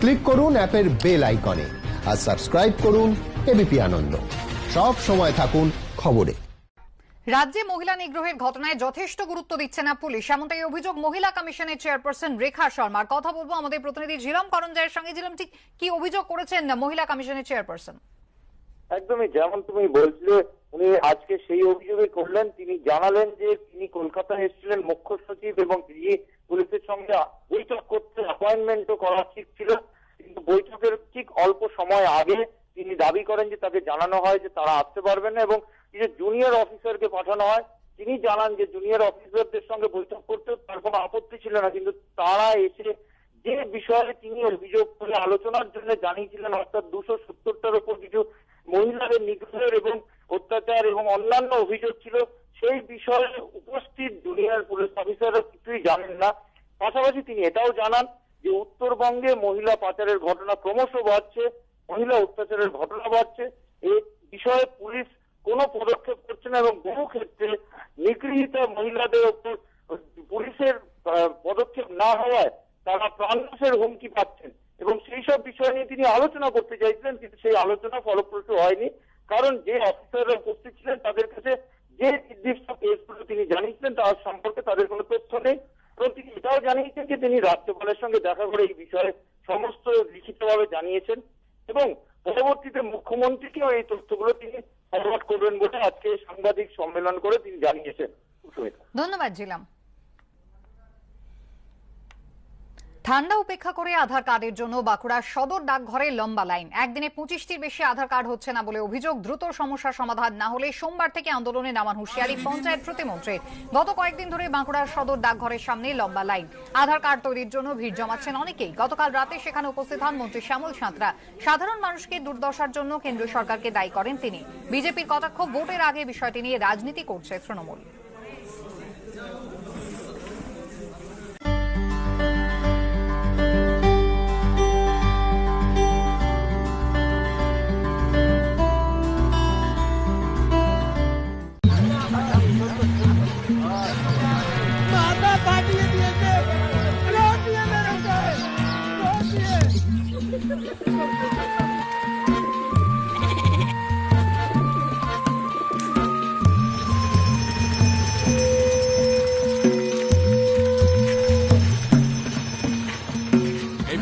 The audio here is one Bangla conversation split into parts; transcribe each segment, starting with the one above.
ক্লিক করুন অ্যাপের বেল আইকনে আর সাবস্ক্রাইব করুন এবিপি আনন্দ। সব সময় থাকুন খবরে। রাজ্যে মহিলা নিগ্রহের ঘটনায় যথেষ্ট গুরুত্ব দিচ্ছে না পুলিশ, এমনটাই অভিযোগ মহিলা কমিশনের চেয়ারপারসন রেখা শর্মার। কথা বলবো আমাদের প্রতিনিধি ঝিলম করঞ্জয়ের সঙ্গে। ঝিলম, ঠিক কি অভিযোগ করেছেন মহিলা কমিশনের চেয়ারপারসন? একদমই যেমন তুমি বলছিলে, উনি আজকে সেই অভিযোগই করলেন। তিনি জানালেন যে তিনি কলকাতায় এসেছিলেন মুখ্য সচিব এবং দিল্লি পুলিশের সঙ্গে বৈঠক করতে অ্যাপয়েন্টমেন্টও করা ঠিক ছিল, কিন্তু বৈঠকের ঠিক অল্প সময় আগে তিনি দাবি করেন যে তাকে জানানো হয় যে তারা আসতে পারবেন না এবং যে জুনিয়র অফিসারকে পাঠানো হয়। তিনি জানান যে জুনিয়র অফিসারদের সঙ্গে বৈঠক করতে তার কোনো আপত্তি ছিল না, কিন্তু তারা এসে যে বিষয়ে তিনি অভিযোগ করে আলোচনার জন্য জানিয়েছিলেন, অর্থাৎ 270টার উপর কিছু মহিলাদের নিগ্রহের এবং অত্যাচার এবং অন্যান্য অভিযোগ ছিল, সেই বিষয়ে উপস্থিত জুনিয়র পুলিশ অফিসাররা কিছুই জানেন না। পাশাপাশি তিনি এটাও জানান যে উত্তরবঙ্গে মহিলা পাচারের ঘটনা ক্রমশ বাড়ছে, মহিলা অত্যাচারের ঘটনা বাড়ছে, এই বিষয়ে পুলিশ কোনো পদক্ষেপ করছে না এবং বহু ক্ষেত্রে নিগৃহীতা মহিলাদের উপর পুলিশের পদক্ষেপ না হওয়ায় তারা প্রাণনাশের হুমকি পাচ্ছেন এবং সেই সব বিষয় নিয়ে তিনি আলোচনা করতে চাইছিলেন, কিন্তু সেই আলোচনা ফলপ্রসূ হয়নি। কারণ যে অফিসাররা উপস্থিত ছিলেন তাদের কাছে যে নির্দিষ্ট কেসগুলো তিনি জানিয়েছিলেন তার সম্পর্কে তাদের কোনো তথ্য নেই এবং তিনি এটাও জানিয়েছেন যে তিনি রাজ্যপালের সঙ্গে দেখা করে এই বিষয়ে সমস্ত লিখিতভাবে জানিয়েছেন এবং পরবর্তীতে মুখ্যমন্ত্রীকেও এই তথ্যগুলো তিনি ফরওয়ার্ড করবেন বলে আজকে সাংবাদিক সম্মেলন করে তিনি জানিয়েছেন। ধন্যবাদ ঝিলম। ঠান্ডা উপেক্ষা করে আধার কার্ডের জন্য বাঁকুড়ার সদর ডাকঘরে লম্বা লাইন। একদিনে 25টির বেশি আধার কার্ড হচ্ছে না বলে অভিযোগ। দ্রুত সমস্যার সমাধান না হলে সোমবার থেকে আন্দোলনে নামান হুঁশিয়ারি পঞ্চায়েত প্রতিমন্ত্রীর। গত কয়েকদিন ধরে বাঁকুড়ার সদর ডাকঘরের সামনে লম্বা লাইন। আধার কার্ড তৈরির জন্য ভিড় জমাচ্ছেন অনেকেই। গতকাল রাতে সেখানে উপস্থিত হন মন্ত্রী শ্যামল সাঁতরা। সাধারণ মানুষকে দুর্দশার জন্য কেন্দ্রীয় সরকারকে দায়ী করেন তিনি। বিজেপির কটাক্ষ, ভোটের আগে বিষয়টি নিয়ে রাজনীতি করছে তৃণমূল।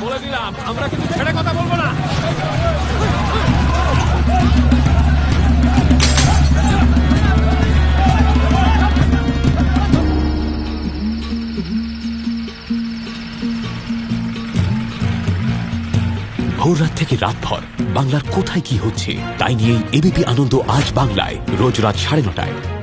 বলে দিলাম, আমরা কিন্তু ছেড়ে কথা বলবো না। ভোর রাত থেকে রাতভর বাংলার কোথায় কি হচ্ছে তাই নিয়েই এবিপি আনন্দ আজ বাংলায় রোজ রাত 9:30টায়।